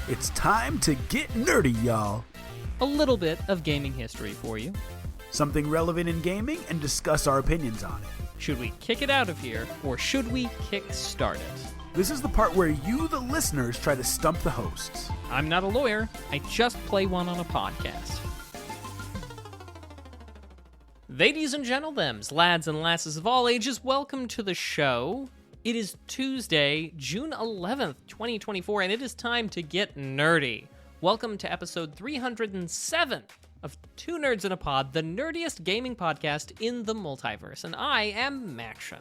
It's time to get nerdy, y'all. A little bit of gaming history for you. Something relevant in gaming and discuss our opinions on it. Should we kick it out of here, or should we kick-start it? This is the part where you, the listeners, try to stump the hosts. I'm not a lawyer. I just play one on a podcast. Ladies and gentlemen, lads and lasses of all ages, welcome to the show. It is Tuesday, June 11th, 2024, and it is time to get nerdy. Welcome to episode 307 of Two Nerds in a Pod, the nerdiest gaming podcast in the multiverse, and I am Maction.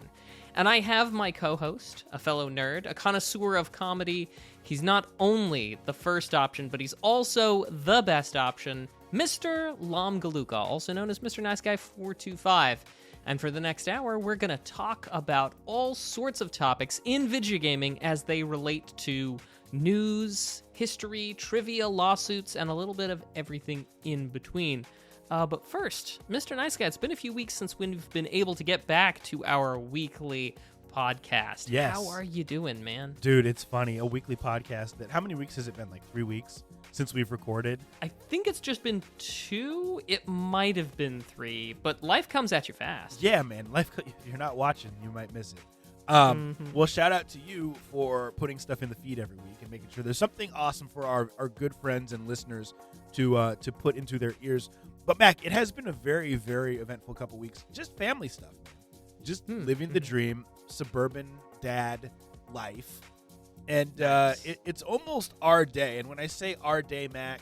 And I have my co-host, a fellow nerd, a connoisseur of comedy. He's not only the first option, but he's also the best option, Mr. Lam Galuka, also known as Mr. Nice Guy 425. And for the next hour, we're going to talk about all sorts of topics in video gaming as they relate to news, history, trivia, lawsuits, and a little bit of everything in between. But first, Mr. Nice Guy, it's been a few weeks since we've been able to get back to our weekly podcast. Yes. How are you doing, man? Dude, it's funny. A weekly podcast how many weeks has it been? Like 3 weeks since we've recorded? I think it's just been 2. It might have been 3, but life comes at you fast. Yeah, man. If you're not watching, you might miss it. Well, shout out to you for putting stuff in the feed every week and making sure there's something awesome for our good friends and listeners to put into their ears. But Mac, it has been a very, very eventful couple weeks. Just family stuff, man. Just living the dream, suburban dad life. And Nice. it's almost our day. And when I say our day, Mac,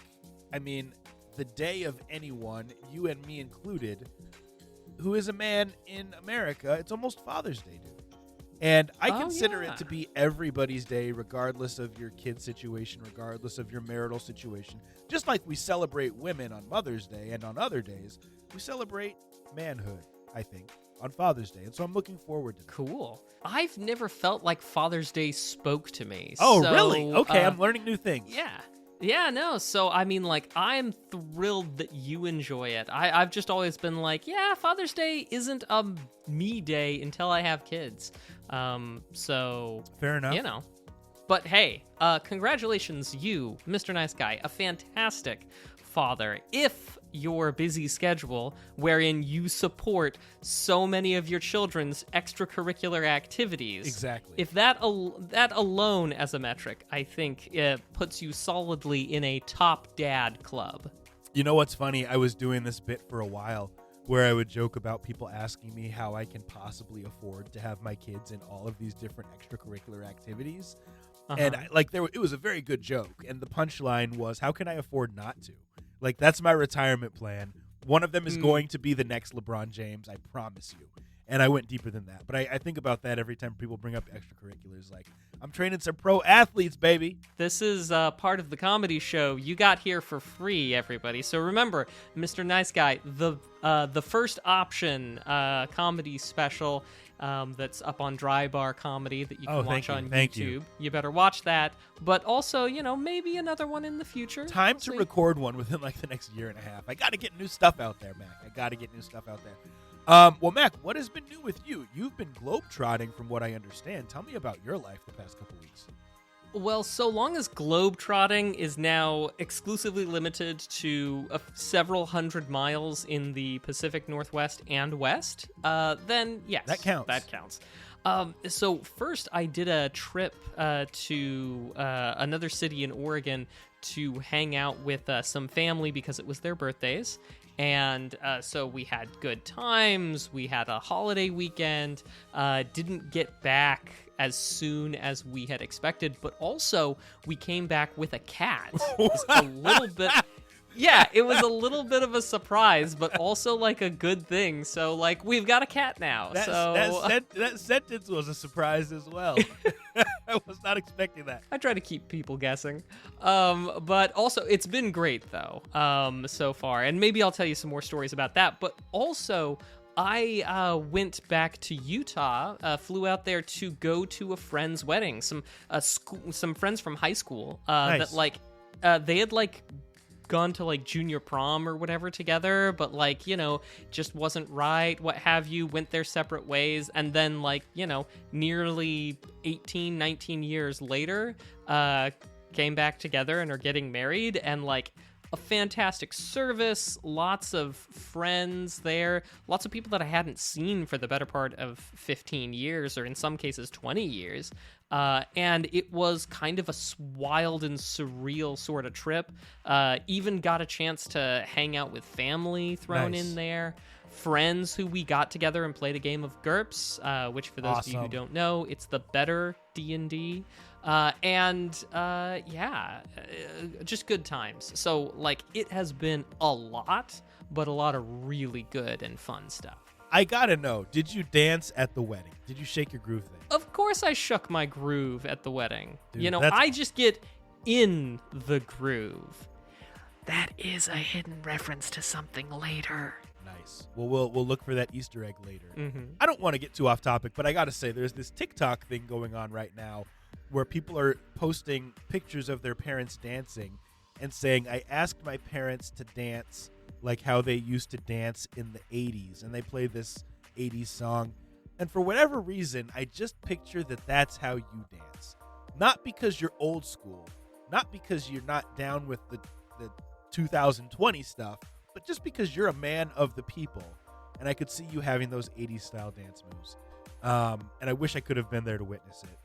I mean the day of anyone, you and me included, who is a man in America. It's almost Father's Day, dude. And I consider it to be everybody's day, regardless of your kid situation, regardless of your marital situation. Just like we celebrate women on Mother's Day and on other days, we celebrate manhood, I think, on Father's Day. And so I'm looking forward to that. Cool. I've never felt like Father's Day spoke to me. Oh, so, really? Okay, I'm learning new things. Yeah. Yeah, no. So, I mean, like, I'm thrilled that you enjoy it. I've just always been like, yeah, Father's Day isn't a me day until I have kids. So, Fair enough. you know. But hey, congratulations, you, Mr. Nice Guy, a fantastic father. If your busy schedule, wherein you support so many of your children's extracurricular activities, Exactly. if that alone as a metric, I think puts you solidly in a top dad club. You know what's funny? I was doing this bit for a while where I would joke about people asking me how I can possibly afford to have my kids in all of these different extracurricular activities. And it was a very good joke. And the punchline was, how can I afford not to? Like, that's my retirement plan. One of them is going to be the next LeBron James, I promise you. And I went deeper than that. But I think about that every time people bring up extracurriculars. Like, I'm training some pro athletes, baby. This is part of the comedy show. You got here for free, everybody. So remember, Mr. Nice Guy, the first option comedy special that's up on Dry Bar Comedy that you can watch on Thank YouTube. You better watch that. But also, maybe another one in the future. Time to record one within like the next year and a half. I got to get new stuff out there, Mac. Well, Mac, what has been new with you? You've been globetrotting from what I understand. Tell me about your life the past couple weeks. Well, so long as globetrotting is now exclusively limited to several hundred miles in the Pacific Northwest and West, then yes. That counts. That counts. So first I did a trip to another city in Oregon to hang out with some family because it was their birthdays. And so we had good times. We had a holiday weekend. Didn't get back as soon as we had expected, but also we came back with a cat. It's a little bit. Yeah, it was a little bit of a surprise, but also like a good thing. So like we've got a cat now. That sentence was a surprise as well. I was not expecting that. I try to keep people guessing. But also it's been great though, so far. And maybe I'll tell you some more stories about that. But also I went back to Utah, flew out there to go to a friend's wedding. Some friends from high school Nice. that they had gone to junior prom or whatever together, but just wasn't right, what have you, went their separate ways. And then nearly 18, 19 years later, came back together and are getting married, and like a fantastic service, lots of friends there, lots of people that I hadn't seen for the better part of 15 years, or in some cases 20 years. And it was kind of a wild and surreal sort of trip. Even got a chance to hang out with family thrown Nice. in there. Friends who we got together and played a game of GURPS, which for those of you who Awesome. don't know, it's the better D&D. Just good times. So, like, it has been a lot, but a lot of really good and fun stuff. I gotta know, did you dance at the wedding? Did you shake your groove thing? Of course I shook my groove at the wedding. Dude, You know, that's I just get in the groove. That is a hidden reference to something later. Nice. Well, we'll look for that Easter egg later. Mm-hmm. I don't want to get too off topic, but I gotta say, there's this TikTok thing going on right now where people are posting pictures of their parents dancing and saying, I asked my parents to dance like how they used to dance in the 80s. And they play this 80s song. And for whatever reason, I just picture that that's how you dance. Not because you're old school, not because you're not down with the 2020 stuff, but just because you're a man of the people. And I could see you having those 80s style dance moves. And I wish I could have been there to witness it.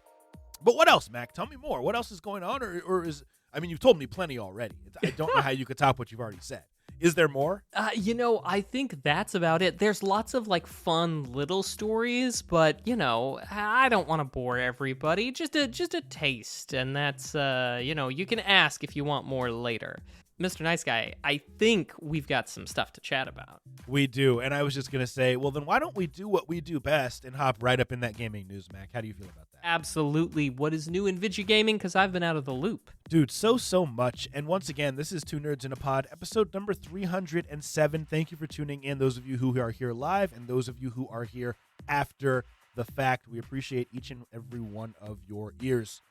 But what else, Mac? Tell me more. What else is going on? Or is, I mean, you've told me plenty already. I don't know how you could top what you've already said. Is there more? I think that's about it. There's lots of like fun little stories, but I don't want to bore everybody. Just a taste, and that's you can ask if you want more later. Mr. Nice Guy, I think we've got some stuff to chat about. We do. And I was just going to say, well, then why don't we do what we do best and hop right up in that gaming news, Mac? How do you feel about that? Absolutely. What is new in Vidya Gaming? Because I've been out of the loop. Dude, so much. And once again, this is Two Nerds in a Pod, episode number 307. Thank you for tuning in, those of you who are here live and those of you who are here after the fact. We appreciate each and every one of your ears.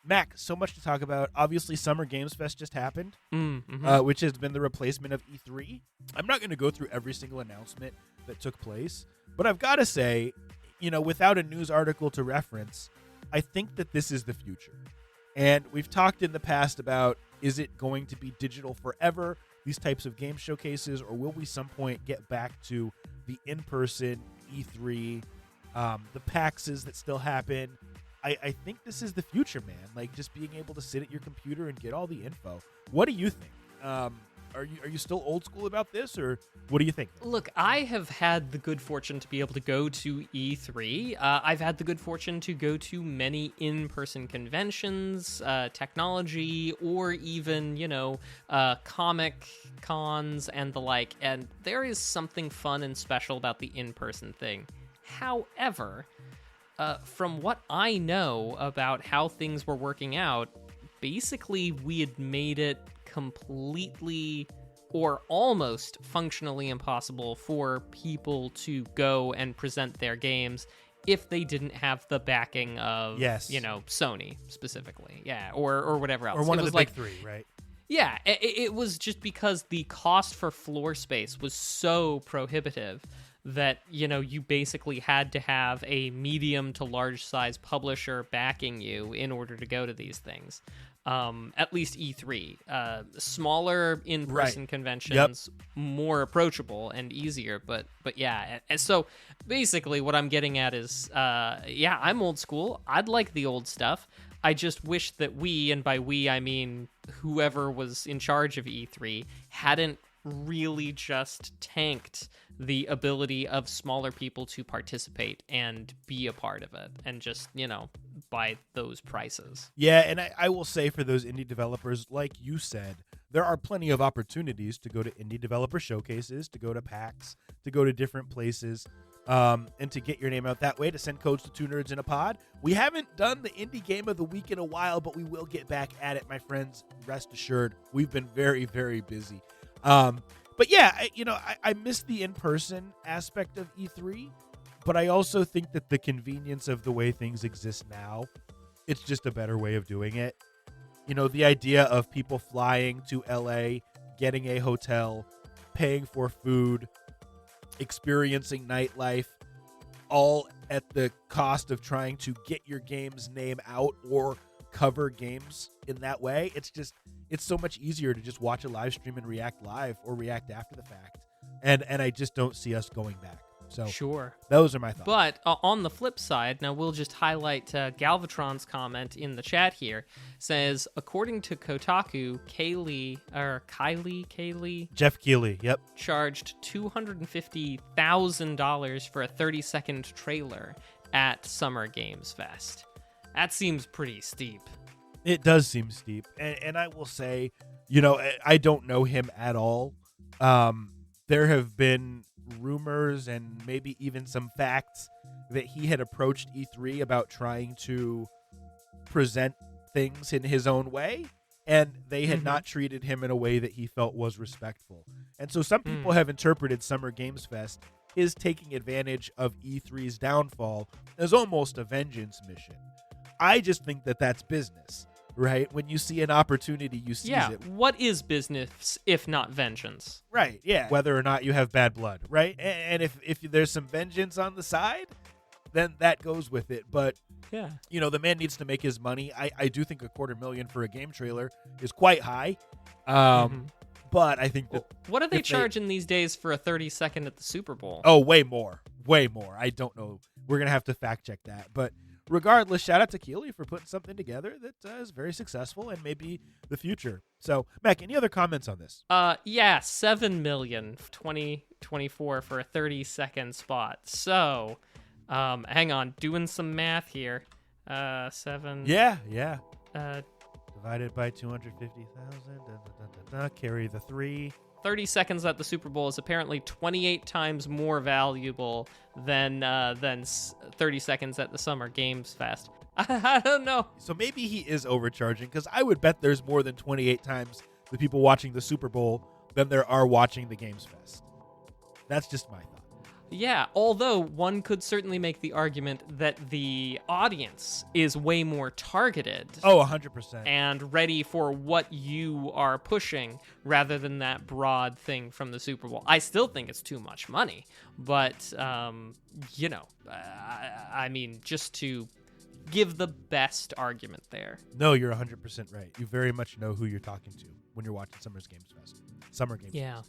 Mac, so much to talk about. Obviously, Summer Games Fest just happened, which has been the replacement of E3. I'm not going to go through every single announcement that took place, but I've got to say, without a news article to reference, I think that this is the future. And we've talked in the past about, is it going to be digital forever, these types of game showcases, or will we some point get back to the in-person E3, the PAXs that still happen? I think this is the future, man. Like, just being able to sit at your computer and get all the info. What do you think? Are you still old school about this, or what do you think? Look, I have had the good fortune to be able to go to E3. I've had the good fortune to go to many in-person conventions, technology, or even, comic cons and the like. And there is something fun and special about the in-person thing. However, from what I know about how things were working out, basically we had made it completely or almost functionally impossible for people to go and present their games if they didn't have the backing of, Sony specifically. Yeah, or whatever else. Or one It of was the like, big three, right? Yeah, it was just because the cost for floor space was so prohibitive that, you basically had to have a medium to large size publisher backing you in order to go to these things. At least E3. Smaller in-person conventions, more approachable and easier, but yeah. And so basically what I'm getting at is, I'm old school. I'd like the old stuff. I just wish that we, and by we I mean whoever was in charge of E3, hadn't really just tanked the ability of smaller people to participate and be a part of it, and just, by those prices. Yeah, and I will say for those indie developers, like you said, there are plenty of opportunities to go to indie developer showcases, to go to PAX, to go to different places, and to get your name out that way, to send codes to Two Nerds in a Pod. We haven't done the Indie Game of the Week in a while, but we will get back at it, my friends. Rest assured, we've been very, very busy. But yeah, I miss the in-person aspect of E3, but I also think that the convenience of the way things exist now, it's just a better way of doing it. The idea of people flying to LA, getting a hotel, paying for food, experiencing nightlife, all at the cost of trying to get your game's name out or cover games in that way. It's so much easier to just watch a live stream and react live or react after the fact. And I just don't see us going back. So Sure. those are my thoughts. But on the flip side, now we'll just highlight Galvatron's comment in the chat here. Says, according to Kotaku, Kylie Jeff Keighley, yep. charged $250,000 for a 30-second trailer at Summer Games Fest. That seems pretty steep. It does seem steep. And I will say, I don't know him at all. There have been rumors and maybe even some facts that he had approached E3 about trying to present things in his own way, and they had not treated him in a way that he felt was respectful. And so some people have interpreted Summer Games Fest, his taking advantage of E3's downfall, as almost a vengeance mission. I just think that that's business, right? When you see an opportunity, you seize it. What is business if not vengeance? Right, yeah. Whether or not you have bad blood, right? And if there's some vengeance on the side, then that goes with it. But, Yeah. The man needs to make his money. I do think $250,000 for a game trailer is quite high. But I think that... What are they charging these days for a 30-second at the Super Bowl? Oh, way more. Way more. I don't know. We're going to have to fact check that. But regardless, shout out to Keighley for putting something together that is very successful and maybe the future. So, Mac, any other comments on this? Yeah, $7 million 2024 for a 30-second spot. So, hang on, doing some math here. 7. Yeah. Divided by 250,000. Carry the 3. 30 seconds at the Super Bowl is apparently 28 times more valuable than 30 seconds at the Summer Games Fest. I don't know. So maybe he is overcharging, because I would bet there's more than 28 times the people watching the Super Bowl than there are watching the Games Fest. That's just my thought. Yeah, although one could certainly make the argument that the audience is way more targeted. Oh, 100%. And ready for what you are pushing rather than that broad thing from the Super Bowl. I still think it's too much money, but, I mean, just to give the best argument there. No, you're 100% right. You very much know who you're talking to when you're watching Summer Games Fest. Yeah.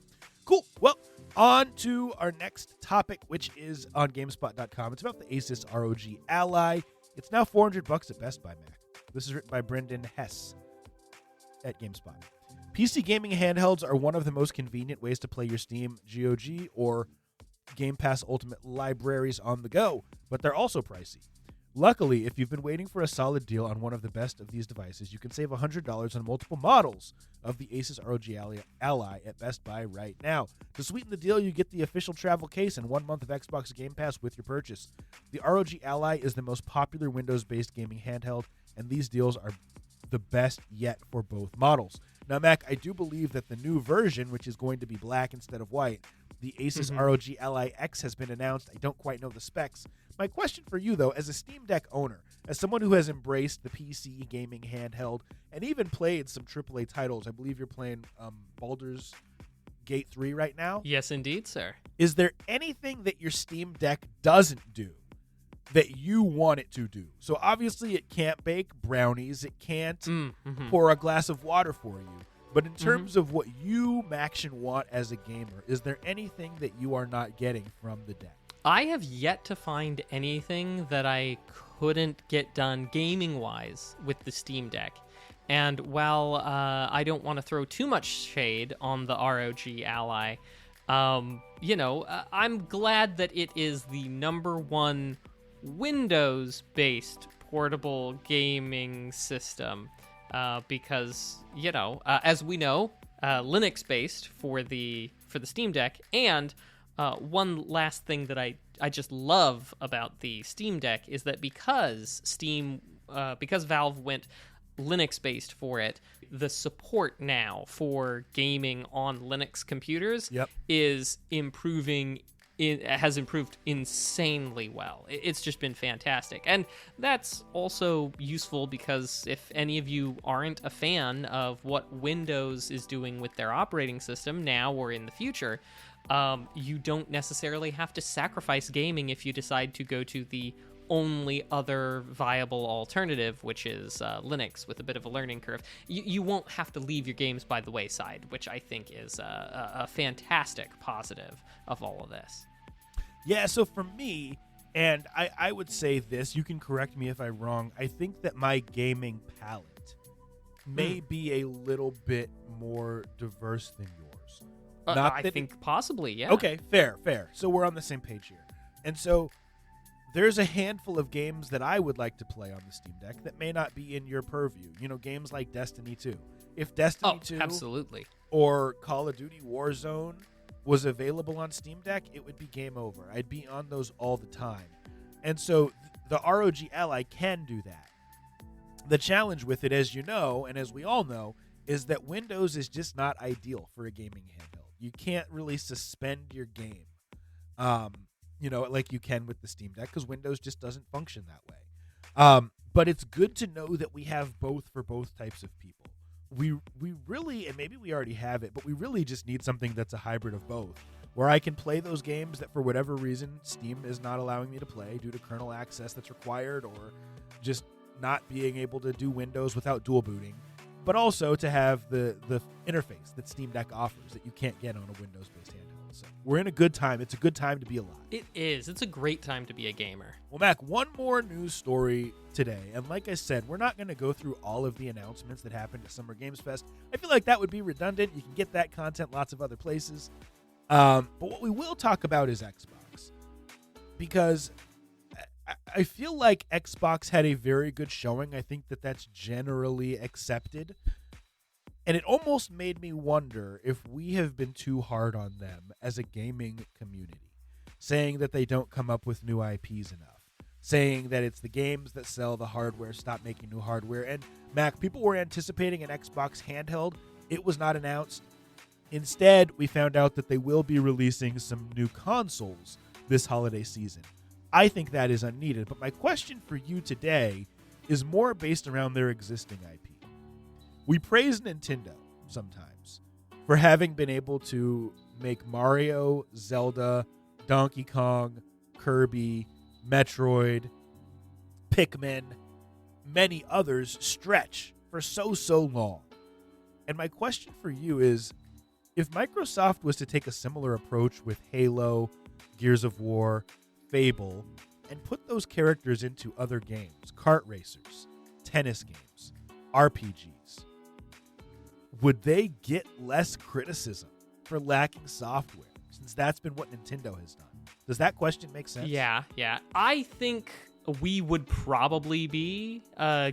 Cool. Well, on to our next topic, which is on GameSpot.com. It's about the Asus ROG Ally. It's now $400 at Best Buy, Mac. This is written by Brendan Hess at GameSpot. PC gaming handhelds are one of the most convenient ways to play your Steam, GOG, or Game Pass Ultimate libraries on the go, but they're also pricey. Luckily, if you've been waiting for a solid deal on one of the best of these devices, you can save $100 on multiple models of the Asus ROG Ally at Best Buy right now. To sweeten the deal, you get the official travel case and 1 month of Xbox Game Pass with your purchase. The ROG Ally is the most popular Windows-based gaming handheld, and these deals are the best yet for both models. Now, Mac, I do believe that the new version, which is going to be black instead of white, the Asus ROG Ally X, has been announced. I don't quite know the specs. My question for you, though, as a Steam Deck owner, as someone who has embraced the PC gaming handheld and even played some AAA titles, I believe you're playing Baldur's Gate 3 right now. Yes, indeed, sir. Is there anything that your Steam Deck doesn't do that you want it to do? So obviously it can't bake brownies. It can't pour a glass of water for you. But in terms of what you, Maction, want as a gamer, is there anything that you are not getting from the deck? I have yet to find anything that I couldn't get done gaming-wise with the Steam Deck. And while I don't want to throw too much shade on the ROG Ally, I'm glad that it is the #1 Windows-based portable gaming system. Because, as we know, Linux-based for the Steam Deck. And one last thing that I just love about the Steam Deck is that because Valve went Linux-based for it, the support now for gaming on Linux computers is improving. It has improved insanely well. It's just been fantastic. And that's also useful because if any of you aren't a fan of what Windows is doing with their operating system now or in the future, you don't necessarily have to sacrifice gaming if you decide to go to the only other viable alternative, which is Linux, with a bit of a learning curve. You won't have to leave your games by the wayside, which I think is a fantastic positive of all of this. Yeah, so for me, and I would say this, you can correct me if I'm wrong, I think that my gaming palette may be a little bit more diverse than yours. I think possibly, yeah. Okay, fair. So we're on the same page here. And so there's a handful of games that I would like to play on the Steam Deck that may not be in your purview. You know, games like Destiny 2. If Destiny 2 absolutely. or Call of Duty Warzone was available on Steam Deck, it would be game over. I'd be on those all the time. And so the ROG Ally can do that. The challenge with it, as you know, and as we all know, is that Windows is just not ideal for a gaming handheld. You can't really suspend your game, like you can with the Steam Deck, because Windows just doesn't function that way. But it's good to know that we have both for both types of people. We really, and maybe we already have it, but we really just need something that's a hybrid of both, where I can play those games that for whatever reason Steam is not allowing me to play due to kernel access that's required, or just not being able to do Windows without dual booting, but also to have the interface that Steam Deck offers that you can't get on a Windows-based handheld. So we're in a good time. It's a good time to be alive. It is. It's a great time to be a gamer. Well, Mac, one more news story today. And like I said, we're not going to go through all of the announcements that happened at Summer Games Fest. I feel like that would be redundant. You can get that content lots of other places. But what we will talk about is Xbox. Because I feel like Xbox had a very good showing. I think that that's generally accepted. And it almost made me wonder if we have been too hard on them as a gaming community, saying that they don't come up with new IPs enough, saying that it's the games that sell the hardware, stop making new hardware. And Mac, people were anticipating an Xbox handheld. It was not announced. Instead, we found out that they will be releasing some new consoles this holiday season. I think that is unneeded, but my question for you today is more based around their existing IP. We praise Nintendo sometimes for having been able to make Mario, Zelda, Donkey Kong, Kirby, Metroid, Pikmin, many others stretch for so long. And my question for you is, if Microsoft was to take a similar approach with Halo, Gears of War, Fable, and put those characters into other games, kart racers, tennis games, RPGs, would they get less criticism for lacking software, since that's been what Nintendo has done? Does that question make sense? Yeah. I think we would probably be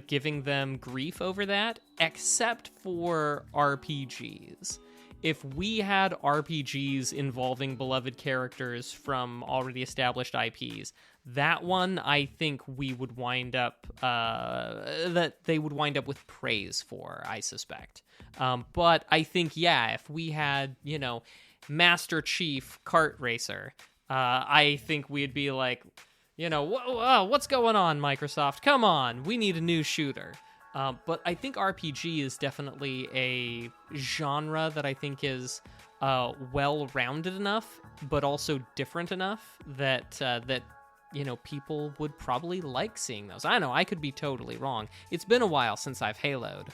giving them grief over that, except for RPGs. If we had RPGs involving beloved characters from already established IPs, that one I think we would wind up that they would wind up with praise for, I suspect. But I think, if we had, Master Chief Kart Racer, I think we'd be like, what's going on, Microsoft? Come on, we need a new shooter. But I think RPG is definitely a genre that I think is well-rounded enough, but also different enough that people would probably like seeing those. I don't know, I could be totally wrong. It's been a while since I've Halo'd.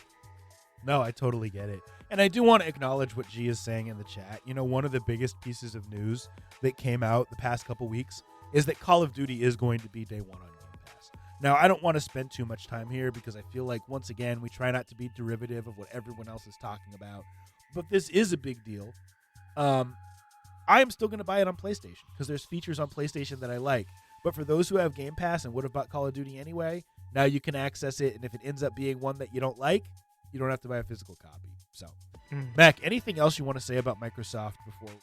No, I totally get it. And I do want to acknowledge what G is saying in the chat. One of the biggest pieces of news that came out the past couple weeks is that Call of Duty is going to be day one on Game Pass. Now, I don't want to spend too much time here because I feel like, once again, we try not to be derivative of what everyone else is talking about. But this is a big deal. I am still going to buy it on PlayStation because there's features on PlayStation that I like. But for those who have Game Pass and would have bought Call of Duty anyway, now you can access it. And if it ends up being one that you don't like, you don't have to buy a physical copy. So, Mac, anything else you want to say about Microsoft before?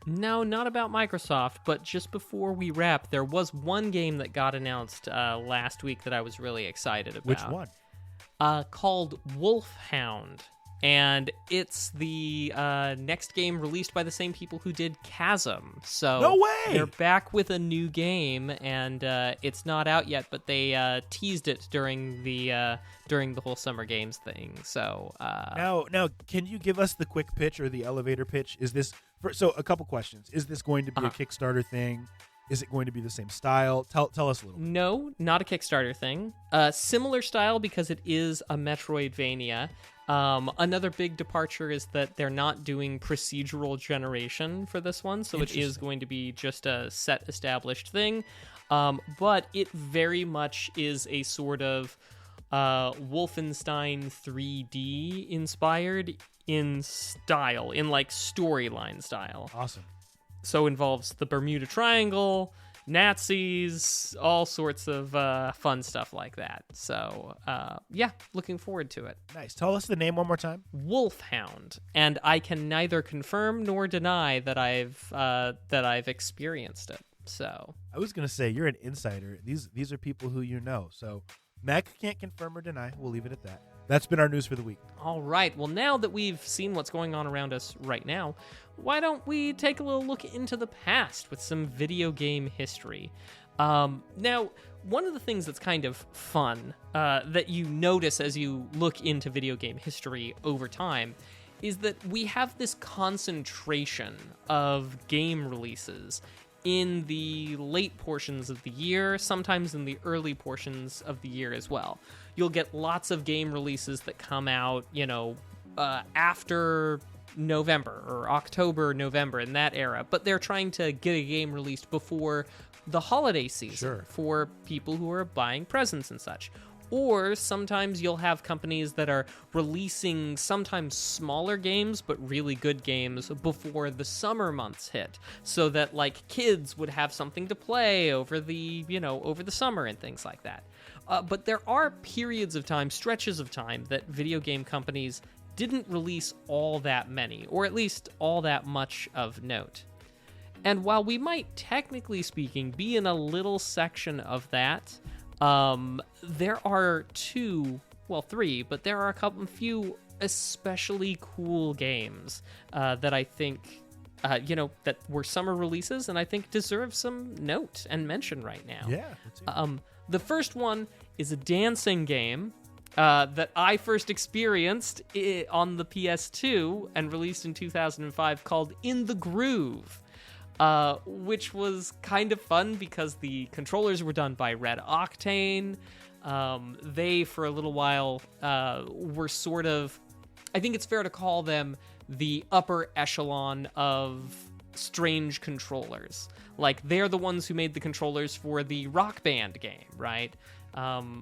No, not about Microsoft, but just before we wrap, there was one game that got announced last week that I was really excited about. Which one? Called Wolfhound. And it's the next game released by the same people who did Chasm. So no way! They're back with a new game, and it's not out yet, but they teased it during the whole Summer Games thing. So now, can you give us the quick pitch or the elevator pitch? Is this so? A couple questions. Is this going to be a Kickstarter thing? Is it going to be the same style? Tell us a little. No, not a Kickstarter thing. Similar style because it is a Metroidvania. Another big departure is that they're not doing procedural generation for this one, so it is going to be just a set established thing. But it very much is a sort of Wolfenstein 3D inspired in style, in like storyline style. Awesome. So involves the Bermuda Triangle, Nazis, all sorts of fun stuff like that. So yeah, looking forward to it. Nice. Tell us the name one more time. Wolfhound, and I can neither confirm nor deny that I've experienced it. So I was gonna say you're an insider. These are people who you know. So Mac can't confirm or deny. We'll leave it at that. That's been our news for the week. all right, well, now that we've seen what's going on around us right now, why don't we take a little look into the past with some video game history? Now, one of the things that's kind of fun that you notice as you look into video game history over time is that we have this concentration of game releases in the late portions of the year, sometimes in the early portions of the year as well. You'll get lots of game releases that come out, after November or October, November, in that era, but they're trying to get a game released before the holiday season for people who are buying presents and such. Or sometimes you'll have companies that are releasing sometimes smaller games, but really good games before the summer months hit, so that like kids would have something to play over the summer and things like that. But there are periods of time, stretches of time, that video game companies didn't release all that many, or at least all that much of note. And while we might, technically speaking, be in a little section of that, there are three, but there are a few especially cool games that I think, that were summer releases and I think deserve some note and mention right now. Yeah. The first one is a dancing game that I first experienced on the PS2 and released in 2005 called In the Groove. Which was kind of fun because the controllers were done by Red Octane. They, for a little while, were sort of, I think it's fair to call them the upper echelon of strange controllers. Like, they're the ones who made the controllers for the Rock Band game, right?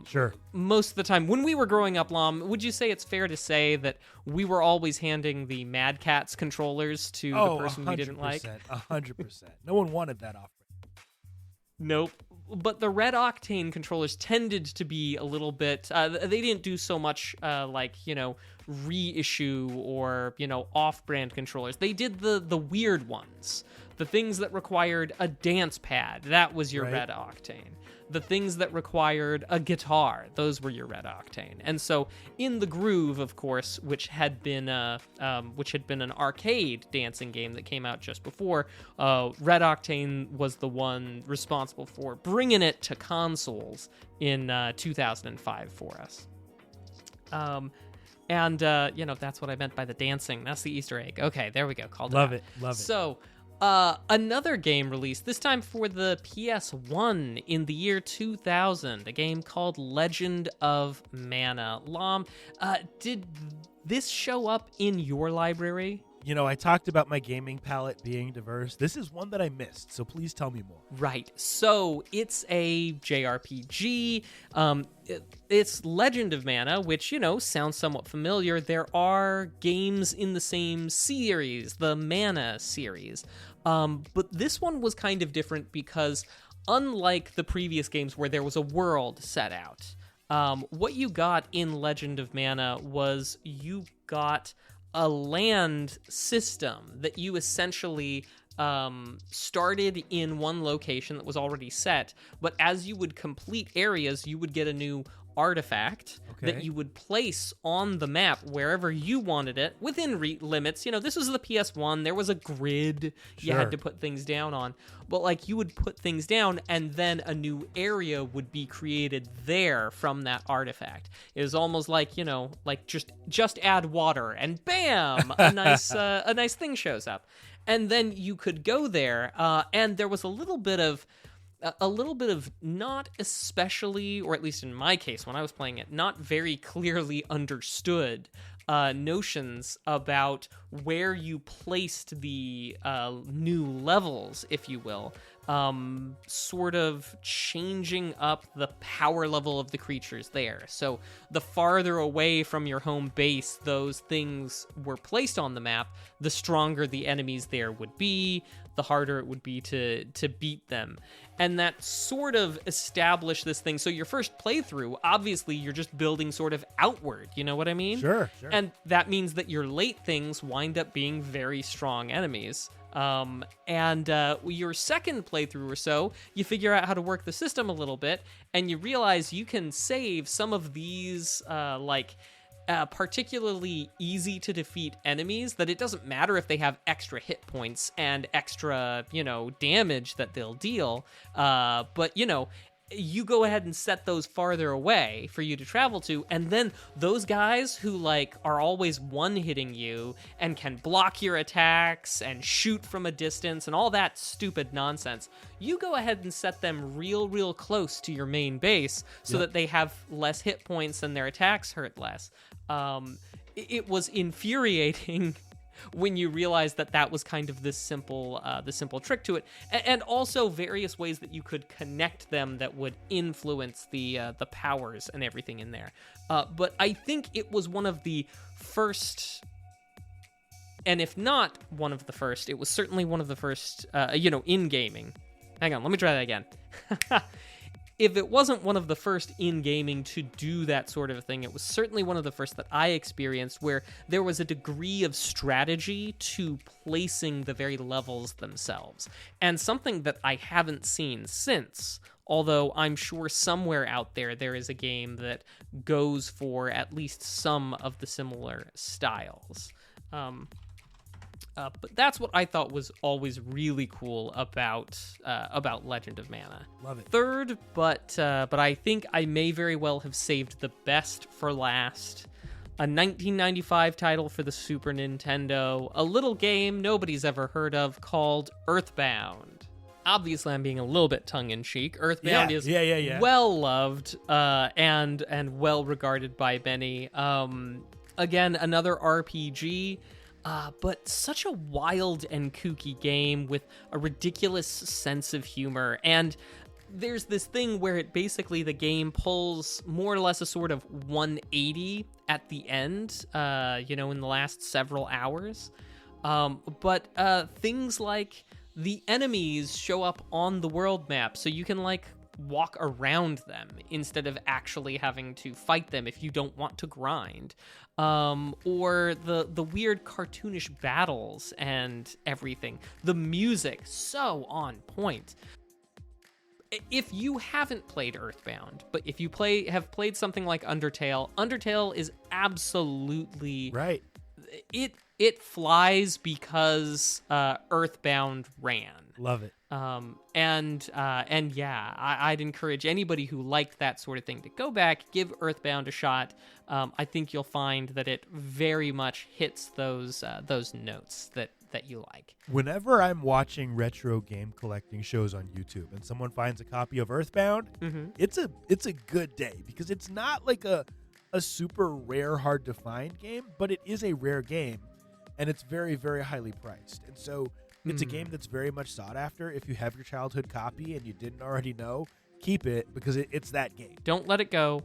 Sure. Most of the time, when we were growing up, Lom, would you say it's fair to say that we were always handing the Mad Catz controllers to the person we didn't like? 100%. No one wanted that offering. Nope. But the Red Octane controllers tended to be a little bit, they didn't do so much reissue or, off-brand controllers. They did the weird ones. The things that required a dance pad, that was your Red Octane. The things that required a guitar, those were your Red Octane. And so In the Groove, of course, which had been an arcade dancing game that came out just before, Red Octane was the one responsible for bringing it to consoles in 2005 for us. That's what I meant by the dancing. That's the Easter egg. Okay, there we go. Love it. So, another game released, this time for the PS1 in the year 2000, a game called Legend of Mana. Lom, did this show up in your library? I talked about my gaming palette being diverse. This is one that I missed, so please tell me more. Right. So it's a JRPG. It's Legend of Mana, which, sounds somewhat familiar. There are games in the same series, the Mana series. But this one was kind of different because unlike the previous games where there was a world set out, what you got in Legend of Mana was you got a land system that you essentially started in one location that was already set, but as you would complete areas, you would get a new artifact that Okay. you would place on the map wherever you wanted it within limits. This was the PS1. There was a grid you Sure. had to put things down on. But like you would put things down and then a new area would be created there from that artifact. It was almost like, like just add water and bam, a nice thing shows up. And then you could go there and there was a little bit of not especially, or at least in my case when I was playing it, not very clearly understood notions about where you placed the new levels, if you will, sort of changing up the power level of the creatures there. So the farther away from your home base those things were placed on the map, the stronger the enemies there would be, the harder it would be to beat them. And that sort of established this thing. So your first playthrough, obviously, you're just building sort of outward. You know what I mean? Sure. And that means that your late things wind up being very strong enemies. And your second playthrough or so, you figure out how to work the system a little bit, and you realize you can save some of these, particularly easy to defeat enemies, that it doesn't matter if they have extra hit points and extra, damage that they'll deal. But you go ahead and set those farther away for you to travel to, and then those guys who are always one-hitting you and can block your attacks and shoot from a distance and all that stupid nonsense, you go ahead and set them real close to your main base so that they have less hit points and their attacks hurt less. It was infuriating when you realize that was kind of the simple trick to it, and also various ways that you could connect them that would influence the powers and everything in there. But I think it was one of the first, and if not one of the first, it was certainly one of the first, in gaming. Hang on, let me try that again. If it wasn't one of the first in gaming to do that sort of thing, it was certainly one of the first that I experienced where there was a degree of strategy to placing the very levels themselves. And something that I haven't seen since, although I'm sure somewhere out there is a game that goes for at least some of the similar styles. But that's what I thought was always really cool about Legend of Mana. Love it. Third, but I think I may very well have saved the best for last. A 1995 title for the Super Nintendo, a little game nobody's ever heard of called Earthbound. Obviously, I'm being a little bit tongue-in-cheek. Earthbound is well-loved and well-regarded by many. Again, another RPG. But such a wild and kooky game with a ridiculous sense of humor. And there's this thing where the game pulls more or less a sort of 180 at the end, in the last several hours. But things like the enemies show up on the world map, so you can walk around them instead of actually having to fight them if you don't want to grind. Or the weird cartoonish battles and everything. The music, so on point. If you haven't played Earthbound, but if you have played something like Undertale is absolutely right. It flies because Earthbound ran. Love it. And yeah, I'd encourage anybody who liked that sort of thing to go back, give Earthbound a shot. I think you'll find that it very much hits those notes that you like. Whenever I'm watching retro game collecting shows on YouTube and someone finds a copy of Earthbound, it's a good day, because it's not like a super rare, hard to find game, but it is a rare game, and it's very, very highly priced. And so it's a game that's very much sought after. If you have your childhood copy and you didn't already know, keep it, because it's that game. Don't let it go.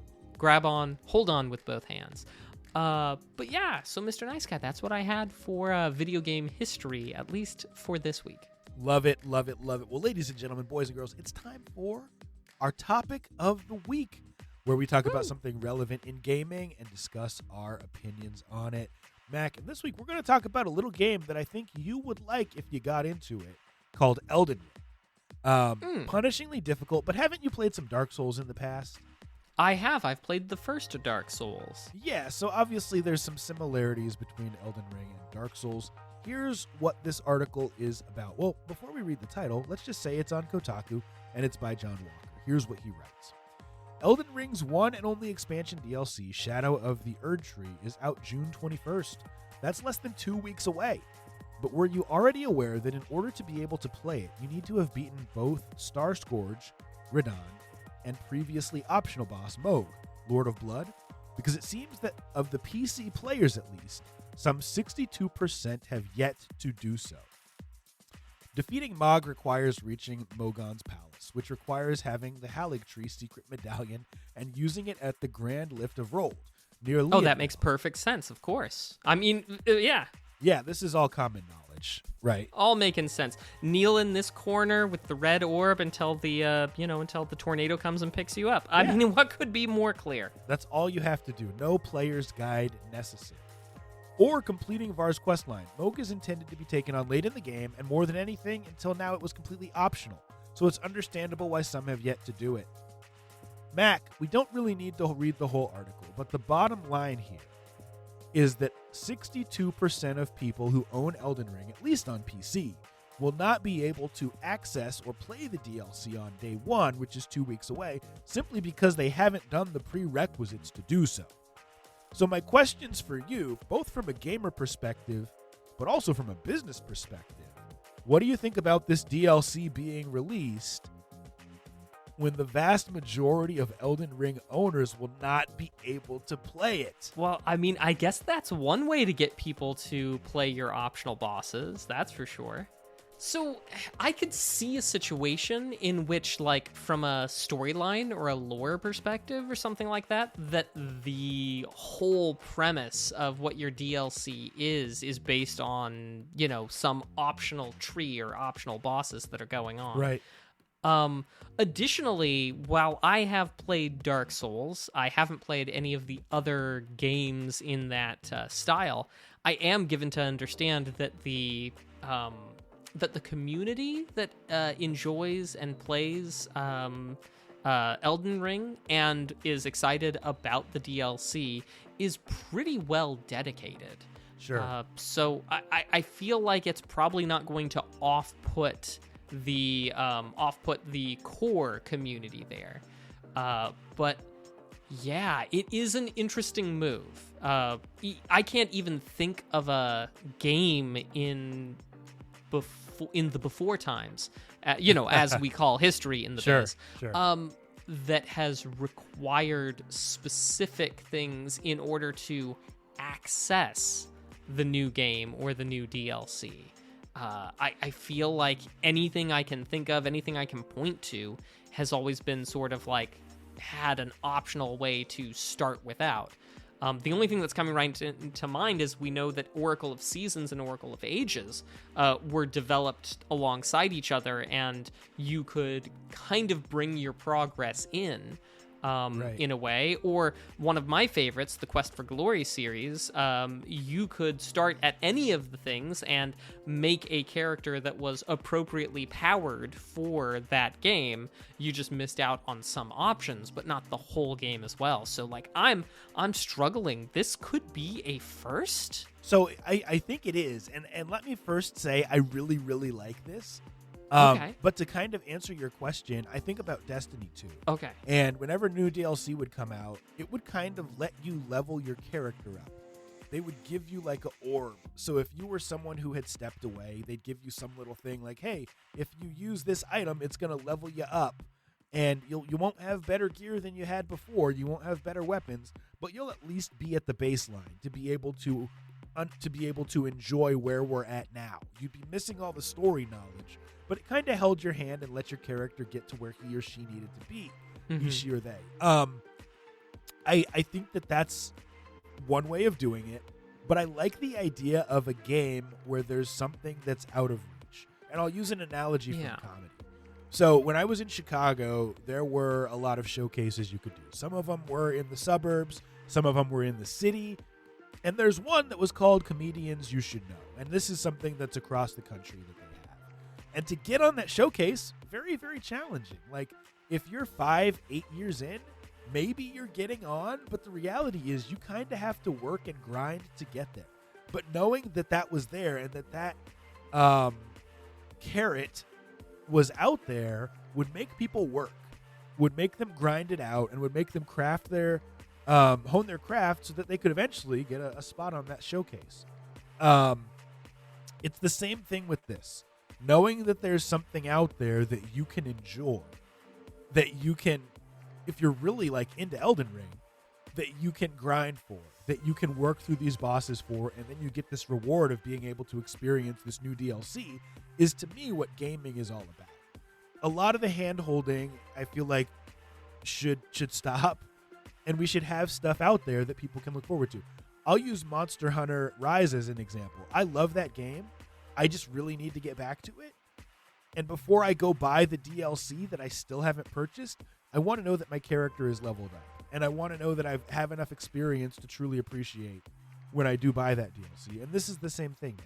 Hold on with both hands. But yeah, so Mr. Nice Cat, that's what I had for video game history, at least for this week. Love it, love it, love it. Well, ladies and gentlemen, boys and girls, it's time for our topic of the week, where we talk about something relevant in gaming and discuss our opinions on it. Mac, and this week we're going to talk about a little game that I think you would like if you got into it, called Elden Ring. Punishingly difficult, but haven't you played some Dark Souls in the past? I have. I've played the first Dark Souls. Yeah, so obviously there's some similarities between Elden Ring and Dark Souls. Here's what this article is about. Well, before we read the title, let's just say it's on Kotaku, and it's by John Walker. Here's what he writes. Elden Ring's one and only expansion DLC, Shadow of the Erdtree, is out June 21st. That's less than 2 weeks away. But were you already aware that in order to be able to play it, you need to have beaten both Star Scourge, Radahn, and previously optional boss Mohg, Lord of Blood? Because it seems that of the PC players at least, some 62% have yet to do so. Defeating Mohg requires reaching Mogon's Palace, which requires having the Haligtree secret medallion and using it at the Grand Lift of Rold, near Leodale. Oh, that makes perfect sense, of course. I mean, yeah. Yeah, this is all common knowledge, right? All making sense. Kneel in this corner with the red orb until the until the tornado comes and picks you up. I mean, what could be more clear? That's all you have to do. No player's guide necessary. Or completing Var's questline. Mohg is intended to be taken on late in the game, and more than anything, until now it was completely optional, so it's understandable why some have yet to do it. Mac, we don't really need to read the whole article, but the bottom line here is that 62% of people who own Elden Ring, at least on PC, will not be able to access or play the DLC on day one, which is 2 weeks away, simply because they haven't done the prerequisites to do so. So my questions for you, both from a gamer perspective, but also from a business perspective, what do you think about this DLC being released when the vast majority of Elden Ring owners will not be able to play it? Well, I mean, I guess that's one way to get people to play your optional bosses, that's for sure. So I could see a situation in which, like, from a storyline or a lore perspective or something like that, that the whole premise of what your DLC is based on, you know, some optional tree or optional bosses that are going on. Right. Additionally, while I have played Dark Souls, I haven't played any of the other games in that style. I am given to understand that the community that enjoys and plays Elden Ring and is excited about the DLC is pretty well dedicated. Sure. So I feel like it's probably not going to off-put the core community there. But yeah, it is an interesting move. I can't even think of a game in the before times, as we call history in the biz, that has required specific things in order to access the new game or the new DLC. I feel like anything I can think of, anything I can point to, has always been sort of like had an optional way to start without. The only thing that's coming right to mind is we know that Oracle of Seasons and Oracle of Ages were developed alongside each other, and you could kind of bring your progress in a way. Or one of my favorites, the Quest for Glory series, you could start at any of the things and make a character that was appropriately powered for that game. You just missed out on some options, but not the whole game as well. So like I'm struggling. This could be a first. So I think it is. And let me first say I really, really like this. Okay. But to kind of answer your question, I think about Destiny 2. Okay. And whenever new DLC would come out, it would kind of let you level your character up. They would give you like an orb. So if you were someone who had stepped away, they'd give you some little thing like, hey, if you use this item, it's going to level you up. And you won't have better gear than you had before. You won't have better weapons, but you'll at least be at the baseline to be able to enjoy where we're at now. You'd be missing all the story knowledge, but it kind of held your hand and let your character get to where he or she needed to be, he, she, or they. I think that's one way of doing it, but I like the idea of a game where there's something that's out of reach. And I'll use an analogy from comedy. So when I was in Chicago, there were a lot of showcases you could do. Some of them were in the suburbs, some of them were in the city, and there's one that was called Comedians You Should Know. And this is something that's across the country that they have. And to get on that showcase, very, very challenging. Like, if you're 5-8 years in, maybe you're getting on, but the reality is you kind of have to work and grind to get there. But knowing that that was there and that carrot was out there would make people work, would make them grind it out, and would make them craft their hone their craft so that they could eventually get a spot on that showcase. It's the same thing with this. Knowing that there's something out there that you can enjoy, that you can, if you're really like into Elden Ring, that you can grind for, that you can work through these bosses for, and then you get this reward of being able to experience this new DLC, is to me what gaming is all about. A lot of the hand-holding, I feel like, should stop, and we should have stuff out there that people can look forward to. I'll use Monster Hunter Rise as an example. I love that game. I just really need to get back to it. And before I go buy the DLC that I still haven't purchased, I want to know that my character is leveled up. And I want to know that I have enough experience to truly appreciate when I do buy that DLC. And this is the same thing,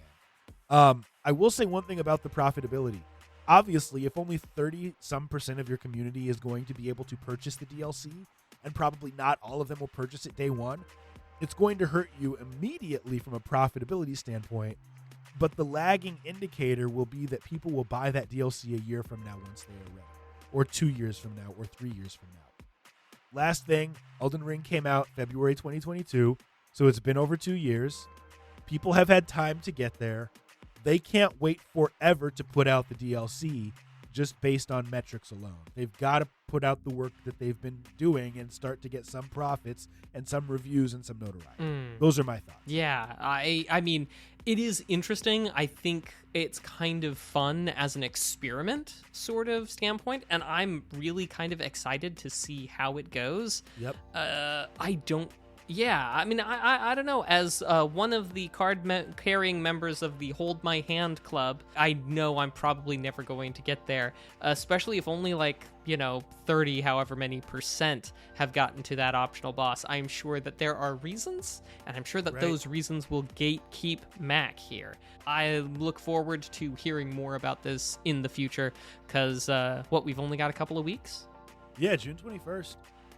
man. I will say one thing about the profitability. Obviously, if only 30% of your community is going to be able to purchase the DLC, and probably not all of them will purchase it day one, it's going to hurt you immediately from a profitability standpoint. But the lagging indicator will be that people will buy that DLC a year from now once they are ready, or 2 years from now, or 3 years from now. Last thing, Elden Ring came out February 2022, so it's been over 2 years. People have had time to get there. They can't wait forever to put out the DLC just based on metrics alone. They've got to put out the work that they've been doing and start to get some profits and some reviews and some notoriety. Those are my thoughts. Yeah, I mean, it is interesting. I think it's kind of fun as an experiment sort of standpoint, and I'm really kind of excited to see how it goes. Yep. I mean, I don't know. As one of the card-carrying members of the Hold My Hand Club, I know I'm probably never going to get there, especially if only 30, however many % have gotten to that optional boss. I'm sure that there are reasons, and I'm sure that those reasons will gatekeep Mac here. I look forward to hearing more about this in the future, because, we've only got a couple of weeks? Yeah, June 21st.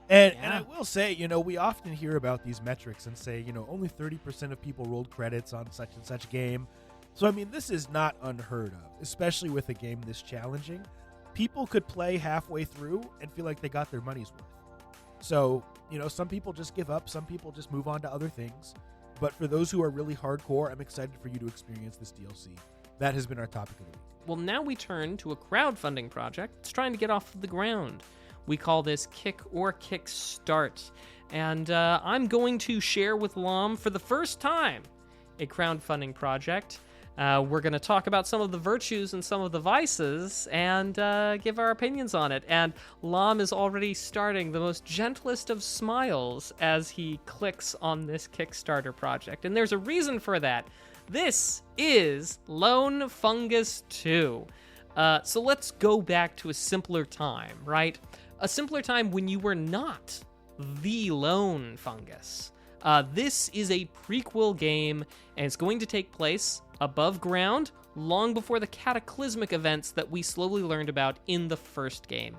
And I will say, we often hear about these metrics and say, only 30% of people rolled credits on such and such game. So, I mean, this is not unheard of, especially with a game this challenging. People could play halfway through and feel like they got their money's worth. So, some people just give up. Some people just move on to other things. But for those who are really hardcore, I'm excited for you to experience this DLC. That has been our topic of the week. Well, now we turn to a crowdfunding project that's trying to get off the ground. We call this Kick or Kick Start. And I'm going to share with Lom for the first time a crowdfunding project. We're going to talk about some of the virtues and some of the vices and give our opinions on it. And Lom is already starting the most gentlest of smiles as he clicks on this Kickstarter project. And there's a reason for that. This is Lone Fungus 2. So let's go back to a simpler time, right? A simpler time when you were not the Lone Fungus. This is a prequel game, and it's going to take place above ground long before the cataclysmic events that we slowly learned about in the first game.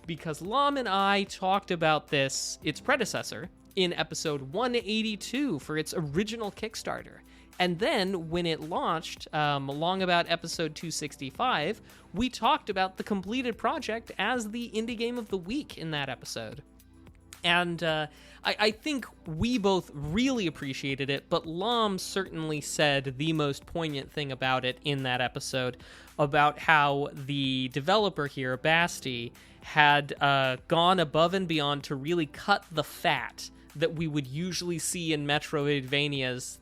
Because Lom and I talked about this, its predecessor, in episode 182 for its original Kickstarter. And then, when it launched, along about episode 265, we talked about the completed project as the Indie Game of the Week in that episode. And I think we both really appreciated it, but Lom certainly said the most poignant thing about it in that episode, about how the developer here, Basti, had gone above and beyond to really cut the fat that we would usually see in Metroidvanias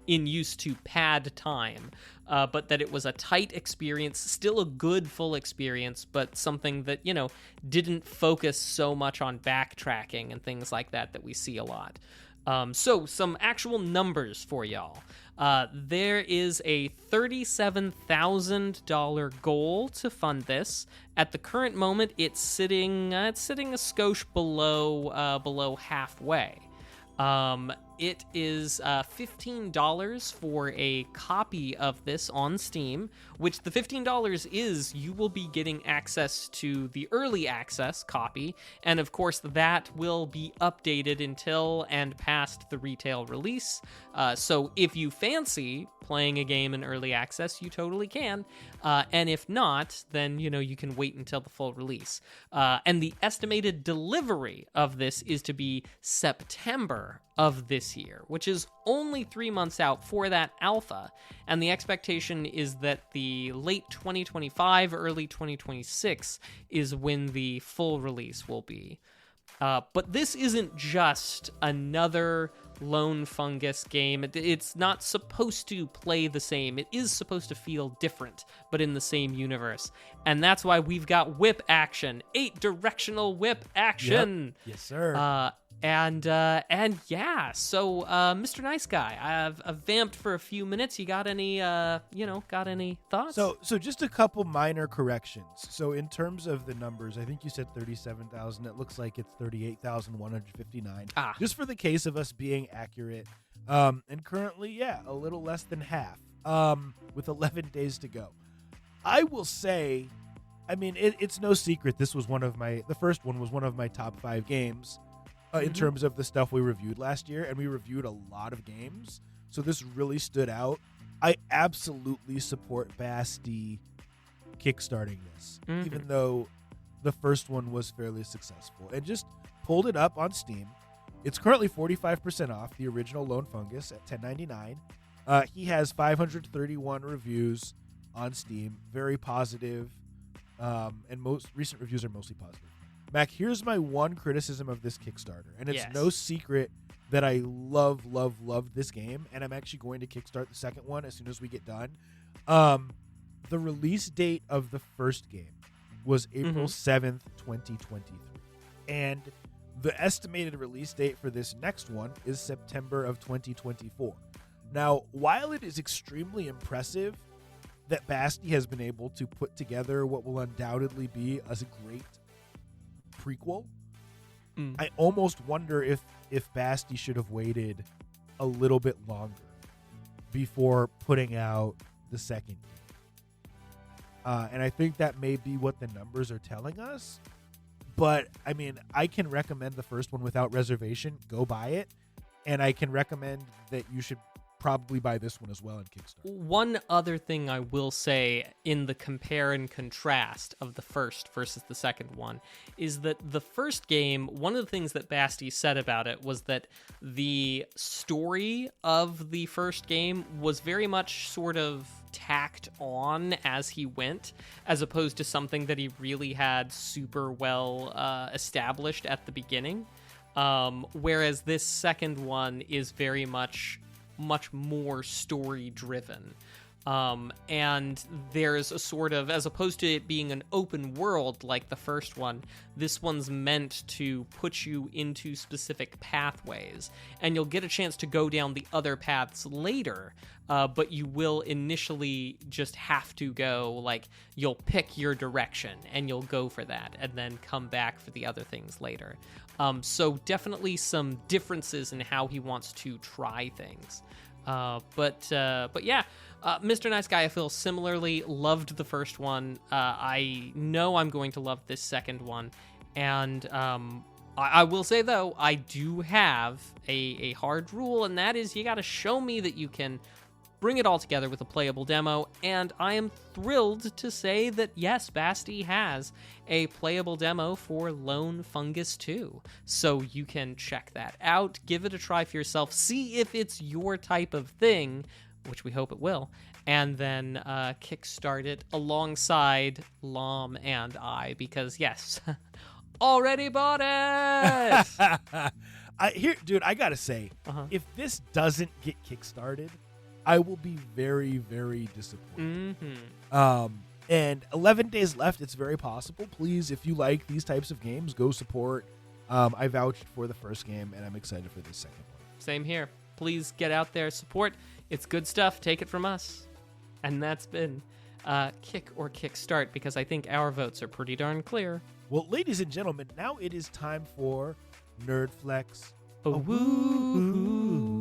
in use to pad time, but that it was a tight experience, still a good full experience, but something that, didn't focus so much on backtracking and things like that we see a lot. So some actual numbers for y'all. There is a $37,000 goal to fund this. At the current moment, it's sitting a skosh below halfway. It is $15 for a copy of this on Steam, which the $15 is you will be getting access to the early access copy, and of course that will be updated until and past the retail release. So if you fancy playing a game in early access, you totally can. And if not, then you can wait until the full release. And the estimated delivery of this is to be September of this year, which is only 3 months out for that alpha. And the expectation is that the late 2025, early 2026 is when the full release will be. But this isn't just another Lone Fungus game. It's not supposed to play the same. It is supposed to feel different, but in the same universe. And that's why we've got whip action, 8-directional whip action. Yep. Yes, sir. And yeah, so Mr. Nice Guy, I've vamped for a few minutes. You got any thoughts? So just a couple minor corrections. So in terms of the numbers, I think you said 37,000. It looks like it's 38,159. Just for the case of us being accurate. And currently, a little less than half. With 11 days to go. I will say, I mean, it's no secret. This was the first one was one of my top 5 games. In terms of the stuff we reviewed last year, and we reviewed a lot of games, so this really stood out. I absolutely support Basti kickstarting this, even though the first one was fairly successful, and just pulled it up on Steam. It's currently 45% off the original Lone Fungus at $10.99. He has 531 reviews on Steam, very positive, and most recent reviews are mostly positive. Mac, here's my one criticism of this Kickstarter, and it's no secret that I love this game, and I'm actually going to kickstart the second one as soon as we get done. The release date of the first game was April 7th, 2023, and the estimated release date for this next one is September of 2024. Now, while it is extremely impressive that Basti has been able to put together what will undoubtedly be a great prequel, I almost wonder if Basti should have waited a little bit longer before putting out the second game. And I think that may be what the numbers are telling us. But, I mean, I can recommend the first one without reservation. Go buy it. And I can recommend that you should probably buy this one as well on Kickstarter. One other thing I will say in the compare and contrast of the first versus the second one is that the first game, one of the things that Basti said about it was that the story of the first game was very much sort of tacked on as he went, as opposed to something that he really had super well established at the beginning. Whereas this second one is very much more story driven. And there's a sort of, as opposed to it being an open world like the first one, this one's meant to put you into specific pathways, and you'll get a chance to go down the other paths later, but you will initially just have to go, like, you'll pick your direction and you'll go for that and then come back for the other things later. So definitely some differences in how he wants to try things. But yeah, Mr. Nice Guy, I feel similarly loved the first one. I know I'm going to love this second one. And I will say, though, I do have a hard rule, and that is you got to show me that you can bring it all together with a playable demo, and I am thrilled to say that, yes, Basti has a playable demo for Lone Fungus 2, so you can check that out, give it a try for yourself, see if it's your type of thing, which we hope it will, and then kickstart it alongside Lom and I, because, yes, already bought it! I gotta say, if this doesn't get kickstarted, I will be very, very disappointed. And 11 days left. It's very possible. Please, if you like these types of games, go support. I vouched for the first game, and I'm excited for the second one. Same here. Please get out there, support. It's good stuff. Take it from us. And that's been Kick or Kickstart, because I think our votes are pretty darn clear. Well, ladies and gentlemen, now it is time for Nerd Flex. Woo-hoo.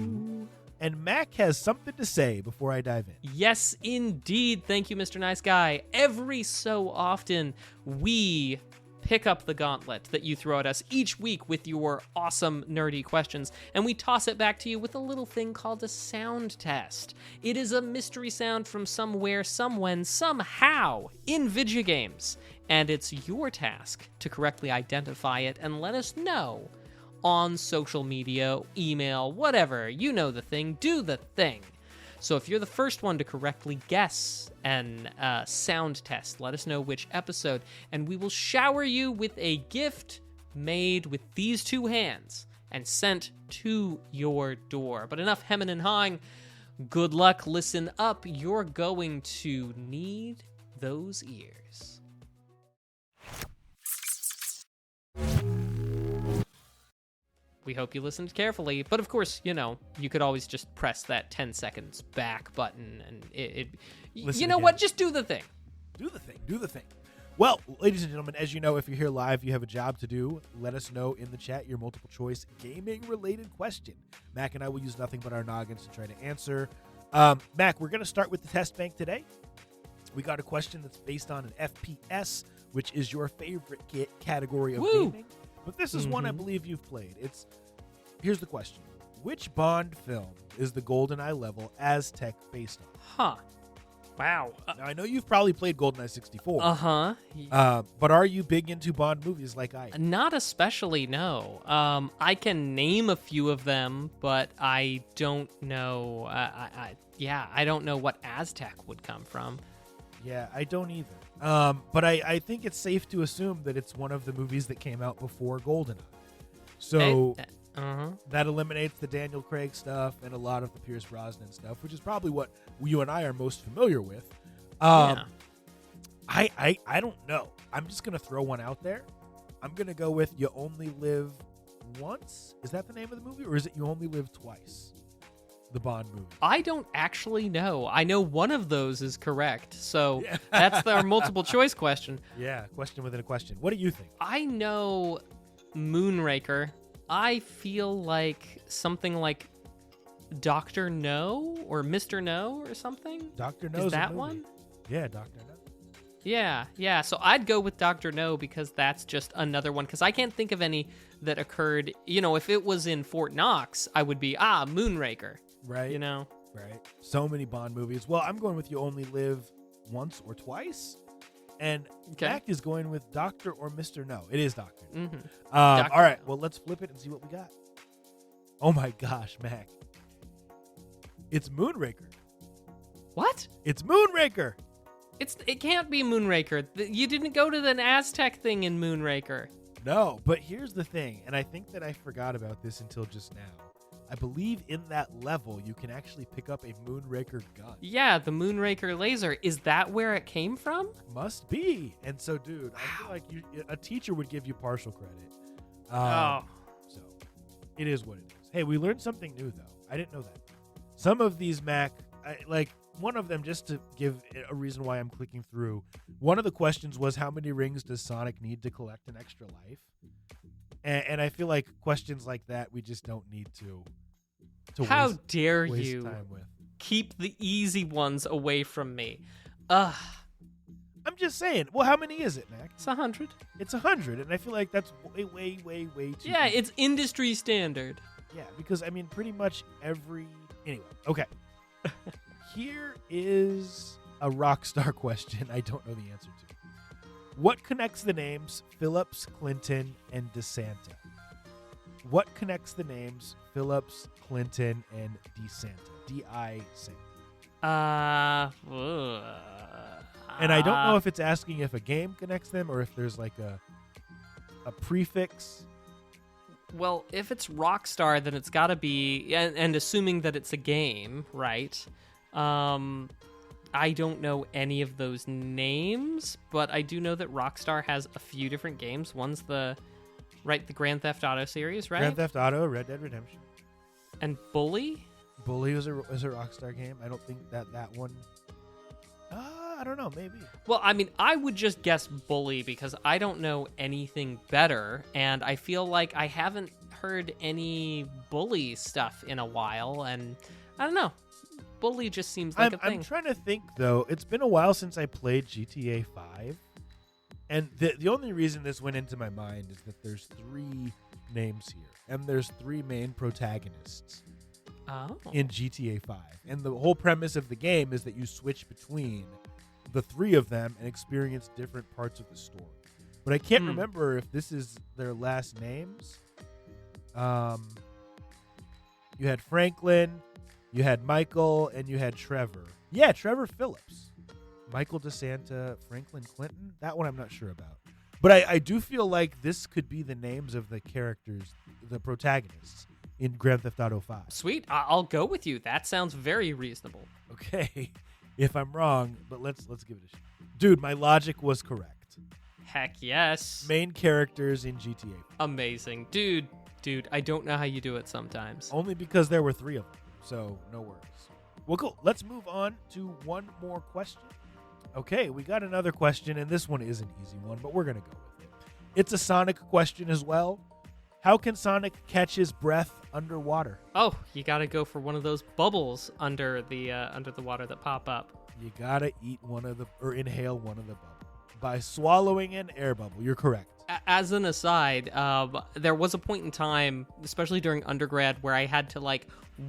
and Mac has something to say before I dive in. Yes, indeed. Thank you, Mr. Nice Guy. Every so often, we pick up the gauntlet that you throw at us each week with your awesome, nerdy questions, and we toss it back to you with a little thing called a sound test. It is a mystery sound from somewhere, somewhen, somehow in video games, and it's your task to correctly identify it and let us know on social media, email, whatever. You know the thing. Do the thing. So if you're the first one to correctly guess an sound test, let us know which episode, and we will shower you with a gift made with these two hands and sent to your door. But enough hemming and hawing. Good luck. Listen up. You're going to need those ears. We hope you listened carefully, but of course, you know, you could always just press that 10 seconds back button and Listen you know again. what? Just do the thing. Do the thing. Do the thing. Well, ladies and gentlemen, as you know, if you're here live, you have a job to do. Let us know in the chat your multiple choice gaming-related question. Mac and I will use nothing but our noggins to try to answer. Mac, we're going to start with the test bank today. We got a question that's based on an FPS, which is your favorite category of Woo! gaming. But this is one I believe you've played. Here's the question. Which Bond film is the GoldenEye level Aztec based on? Huh. Wow. Now, I know you've probably played GoldenEye 64. Uh-huh. But are you big into Bond movies like I am? Not especially, no. I can name a few of them, but I don't know. I don't know what Aztec would come from. Yeah, I don't either. But I think it's safe to assume that it's one of the movies that came out before GoldenEye. So that eliminates the Daniel Craig stuff and a lot of the Pierce Brosnan stuff, which is probably what you and I are most familiar with. Yeah. I don't know. I'm just going to throw one out there. I'm going to go with You Only Live Once. Is that the name of the movie? Or is it You Only Live Twice? The Bond movie. I don't actually know. I know one of those is correct. So that's our multiple choice question. Yeah, question within a question. What do you think? I know Moonraker. I feel like something like Dr. No or Mr. No or something. Dr. No's Is that a movie. one? Yeah, Dr. No. Yeah. So I'd go with Dr. No because that's just another one. Because I can't think of any that occurred. You know, if it was in Fort Knox, I would be, Moonraker. Right. You know? Right. So many Bond movies. Well, I'm going with You Only Live Once or Twice. And Mac is going with Dr. or Mr. No. It is Dr. No. Mm-hmm. All right. Well, let's flip it and see what we got. Oh my gosh, Mac. It's Moonraker. What? It's Moonraker. It can't be Moonraker. You didn't go to the Aztec thing in Moonraker. No, but here's the thing, and I think that I forgot about this until just now. I believe in that level, you can actually pick up a Moonraker gun. Yeah, the Moonraker laser. Is that where it came from? Must be. And so, dude, I feel like a teacher would give you partial credit. So, it is what it is. Hey, we learned something new, though. I didn't know that. Some of these, Mac, one of them, just to give a reason why I'm clicking through, one of the questions was, how many rings does Sonic need to collect an extra life? And I feel like questions like that, we just don't need to How waste, dare waste you time with. keep the easy ones away from me? Ugh. I'm just saying. Well, how many is it, Mac? It's 100. It's 100, and I feel like that's way too Yeah, easy. it's industry standard. Yeah, because, I mean, pretty much every... Anyway, okay. Here is a Rockstar question I don't know the answer to. What connects the names Phillips, Clinton, and DeSanta? What connects the names Phillips, Clinton, and DeSanta? D-I-Santa. And I don't know if it's asking if a game connects them or if there's like a prefix. Well, if it's Rockstar, then it's got to be, and assuming that it's a game, right? I don't know any of those names, but I do know that Rockstar has a few different games. One's the Grand Theft Auto series, right? Grand Theft Auto, Red Dead Redemption. And Bully? Bully was a Rockstar game. I don't think that one... I don't know, maybe. Well, I mean, I would just guess Bully because I don't know anything better, and I feel like I haven't heard any Bully stuff in a while, and I don't know. Bully just seems like a thing. I'm trying to think, though. It's been a while since I played GTA 5. And the only reason this went into my mind is that there's 3 names here. And there's 3 main protagonists in GTA 5. And the whole premise of the game is that you switch between the 3 of them and experience different parts of the story. But I can't remember if this is their last names. You had Franklin, you had Michael, and you had Trevor. Yeah, Trevor Phillips. Michael DeSanta, Franklin Clinton. That one I'm not sure about. But I do feel like this could be the names of the characters, the protagonists in Grand Theft Auto 5. Sweet. I'll go with you. That sounds very reasonable. Okay. If I'm wrong, but let's give it a shot. Dude, my logic was correct. Heck yes. Main characters in GTA. Amazing. Dude, I don't know how you do it sometimes. Only because there were 3 of them, so no worries. Well, cool. Let's move on to one more question. Okay, we got another question, and this one is an easy one, but we're going to go with it. It's a Sonic question as well. How can Sonic catch his breath underwater? Oh, you got to go for one of those bubbles under the water that pop up. You got to inhale one of the bubbles by swallowing an air bubble. You're correct. As an aside, there was a point in time, especially during undergrad, where I had to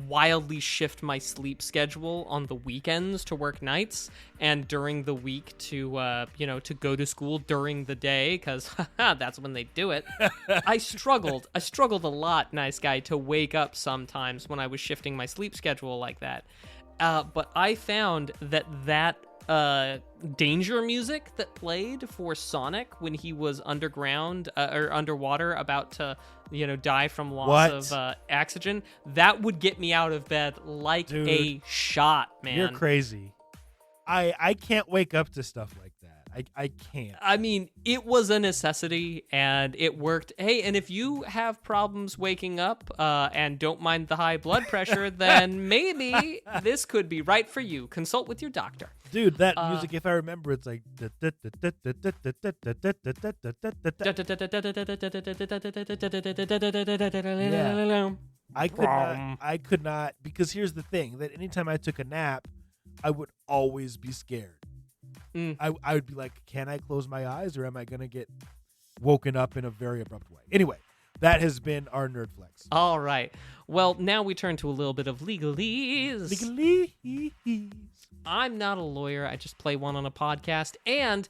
wildly shift my sleep schedule on the weekends to work nights, and during the week to go to school during the day, because that's when they do it. I struggled a lot, nice guy, to wake up sometimes when I was shifting my sleep schedule like that. But I found that danger music that played for Sonic when he was underground or underwater about to die from loss of oxygen, that would get me out of bed like a shot, man. You're crazy. I can't wake up to stuff like that. I can't. I mean, it was a necessity and it worked. Hey, and if you have problems waking up and don't mind the high blood pressure, then maybe this could be right for you. Consult with your doctor. Dude, that music, if I remember, it's like... Yeah. I could not, because here's the thing, that anytime I took a nap, I would always be scared. I would be like, can I close my eyes or am I going to get woken up in a very abrupt way? Anyway, that has been our Nerd Flex. All right. Well, now we turn to a little bit of legalese. Legalese. I'm not a lawyer. I just play one on a podcast. And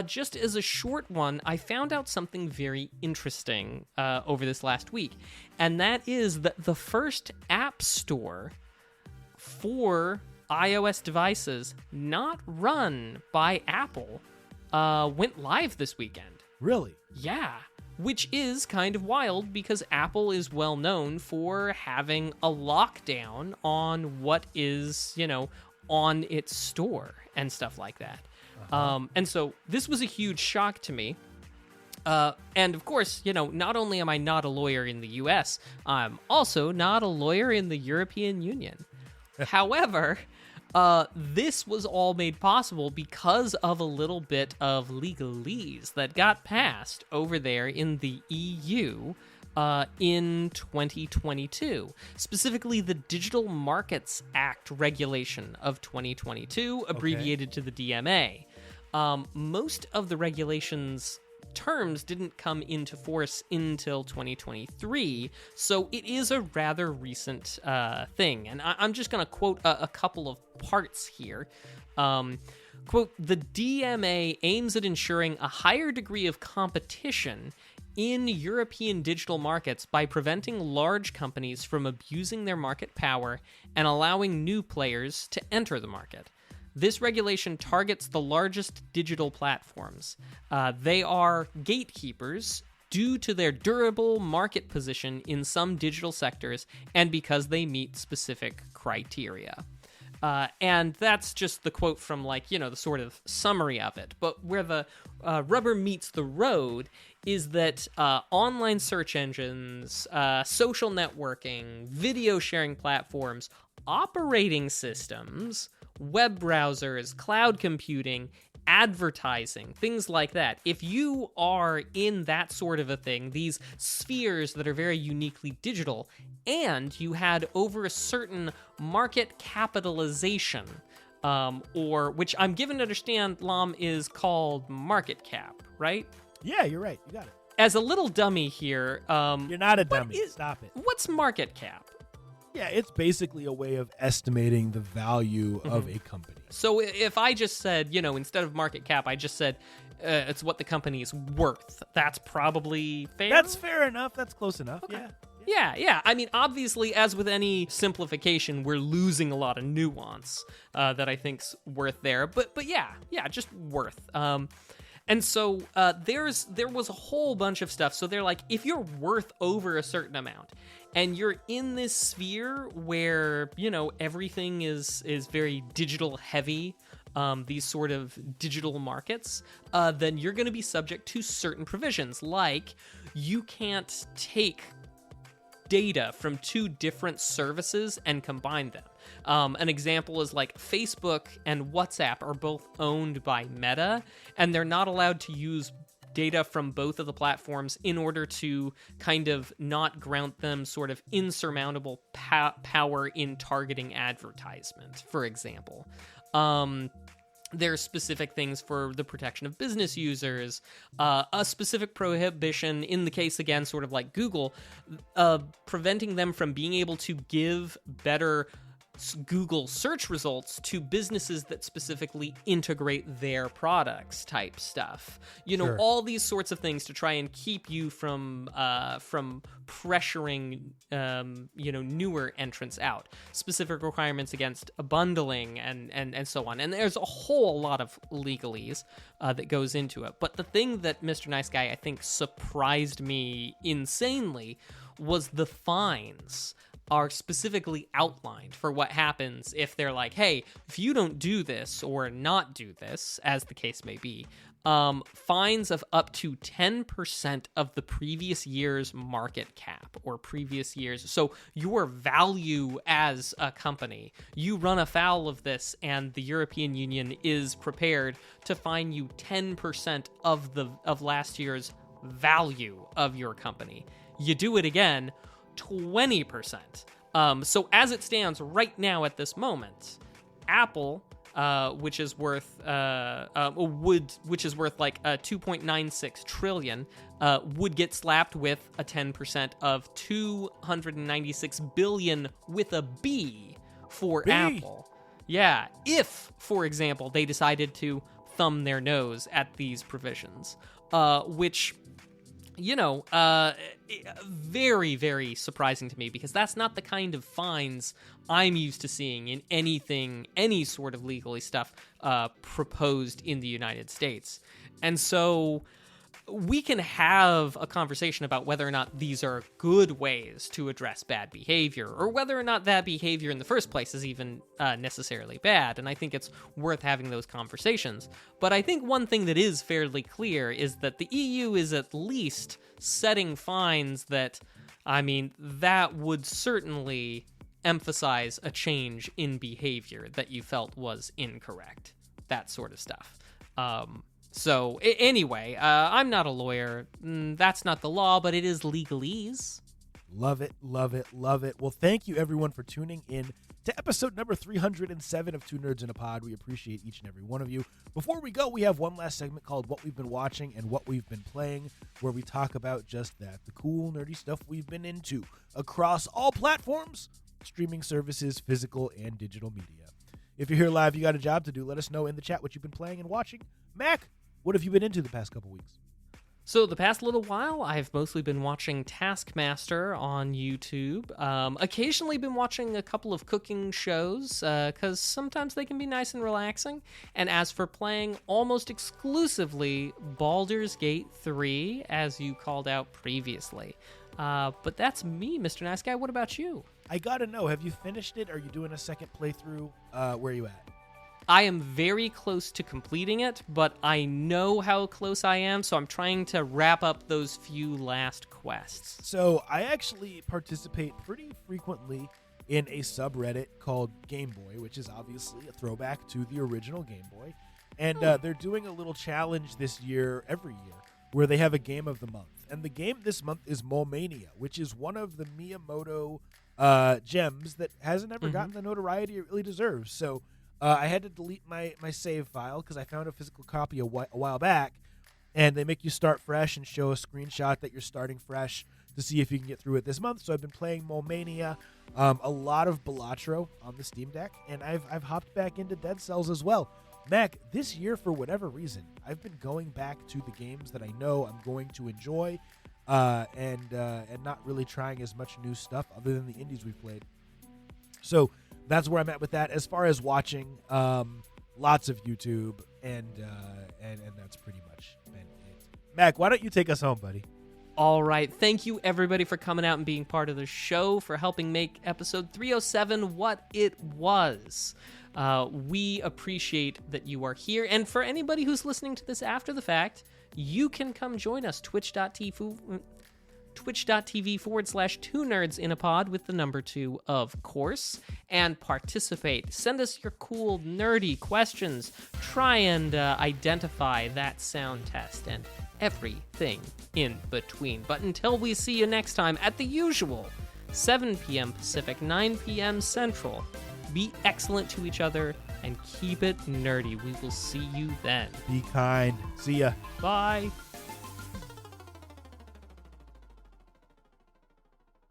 just as a short one, I found out something very interesting over this last week. And that is that the first app store for iOS devices not run by Apple went live this weekend. Really? Yeah. Which is kind of wild because Apple is well known for having a lockdown on what is, on its store and stuff like that. And so this was a huge shock to me. And of course, not only am I not a lawyer in the US, I'm also not a lawyer in the European Union. However, this was all made possible because of a little bit of legalese that got passed over there in the EU in 2022, specifically the Digital Markets Act regulation of 2022, abbreviated to the DMA. Most of the regulations terms didn't come into force until 2023, so it is a rather recent thing. And I'm just going to quote a couple of parts here. Quote, the DMA aims at ensuring a higher degree of competition in European digital markets by preventing large companies from abusing their market power and allowing new players to enter the market. This regulation targets the largest digital platforms. They are gatekeepers due to their durable market position in some digital sectors and because they meet specific criteria. And that's just the quote from, the sort of summary of it. But where the rubber meets the road is that online search engines, social networking, video sharing platforms, operating systems, web browsers, cloud computing, advertising, things like that. If you are in that sort of a thing, these spheres that are very uniquely digital, and you had over a certain market capitalization, or which I'm given to understand, Lom, is called market cap, right? Yeah, you're right. You got it. As a little dummy here, You're not a dummy. Stop it. what's market cap? Yeah, it's basically a way of estimating the value of a company. So if I just said, instead of market cap, I just said it's what the company is worth, that's probably fair? That's fair enough. That's close enough. Okay. Yeah. Yeah. I mean, obviously, as with any simplification, we're losing a lot of nuance that I think's worth there. But yeah, just worth. And so there was a whole bunch of stuff. So they're like, if you're worth over a certain amount, and you're in this sphere where everything is very digital heavy, these sort of digital markets, then you're going to be subject to certain provisions, like you can't take data from two different services and combine them. An example is like Facebook and WhatsApp are both owned by Meta, and they're not allowed to use data from both of the platforms in order to kind of not grant them sort of insurmountable power in targeting advertisement, for example. There's specific things for the protection of business users, a specific prohibition in the case, again, sort of like Google, preventing them from being able to give better Google search results to businesses that specifically integrate their products type stuff. Sure. All these sorts of things to try and keep you from pressuring, newer entrants out. Specific requirements against bundling and so on. And there's a whole lot of legalese that goes into it. But the thing that Mr. Nice Guy, I think, surprised me insanely was the fines are specifically outlined for what happens if they're like, hey, if you don't do this or not do this, as the case may be, fines of up to 10% of the previous year's market cap or previous year's. So your value as a company, you run afoul of this, and the European Union is prepared to fine you 10% of last year's value of your company. You do it again, 20%. So as it stands right now at this moment, Apple, which is worth like 2.96 trillion, would get slapped with a 10% of 296 billion with a B for Apple. Yeah, if, for example, they decided to thumb their nose at these provisions, which, very, very surprising to me, because that's not the kind of fines I'm used to seeing in any sort of legally stuff proposed in the United States. And so we can have a conversation about whether or not these are good ways to address bad behavior, or whether or not that behavior in the first place is even necessarily bad. And I think it's worth having those conversations. But I think one thing that is fairly clear is that the EU is at least setting fines that, that would certainly emphasize a change in behavior that you felt was incorrect. That sort of stuff. So anyway, I'm not a lawyer. That's not the law, but it is legalese. Love it, love it, love it. Well, thank you everyone for tuning in to episode number 307 of Two Nerds in a Pod. We appreciate each and every one of you. Before we go, we have one last segment called What We've Been Watching and What We've Been Playing, where we talk about just that, the cool, nerdy stuff we've been into across all platforms, streaming services, physical and digital media. If you're here live, you got a job to do. Let us know in the chat what you've been playing and watching. Mac, what have you been into the past couple weeks? So the past little while, I've mostly been watching Taskmaster on YouTube. Occasionally been watching a couple of cooking shows, because sometimes they can be nice and relaxing. And as for playing, almost exclusively Baldur's Gate 3, as you called out previously. But that's me, Mr. Nice Guy. What about you? I gotta know, have you finished it? Are you doing a second playthrough? Where are you at? I am very close to completing it, but I know how close I am, so I'm trying to wrap up those few last quests. So I actually participate pretty frequently in a subreddit called Game Boy, which is obviously a throwback to the original Game Boy. And they're doing a little challenge this year, every year, where they have a game of the month. And the game this month is Mole-Mania, which is one of the Miyamoto gems that hasn't ever gotten the notoriety it really deserves. So I had to delete my save file because I found a physical copy a while back. And they make you start fresh and show a screenshot that you're starting fresh to see if you can get through it this month. So I've been playing Mole-Mania, a lot of Balatro on the Steam Deck, and I've hopped back into Dead Cells as well. Mac, this year, for whatever reason, I've been going back to the games that I know I'm going to enjoy, and not really trying as much new stuff other than the indies we've played. So that's where I'm at with that. As far as watching, lots of YouTube, and that's pretty much been it. Mac, why don't you take us home, buddy? All right. Thank you, everybody, for coming out and being part of the show, for helping make episode 307 what it was. We appreciate that you are here. And for anybody who's listening to this after the fact, you can come join us, twitch.tv/2nerdsinapod with the number 2, of course, and participate. Send us your cool, nerdy questions. Try and identify that sound test and everything in between. But until we see you next time at the usual 7 p.m. Pacific, 9 p.m. Central, be excellent to each other and keep it nerdy. We will see you then. Be kind. See ya. Bye.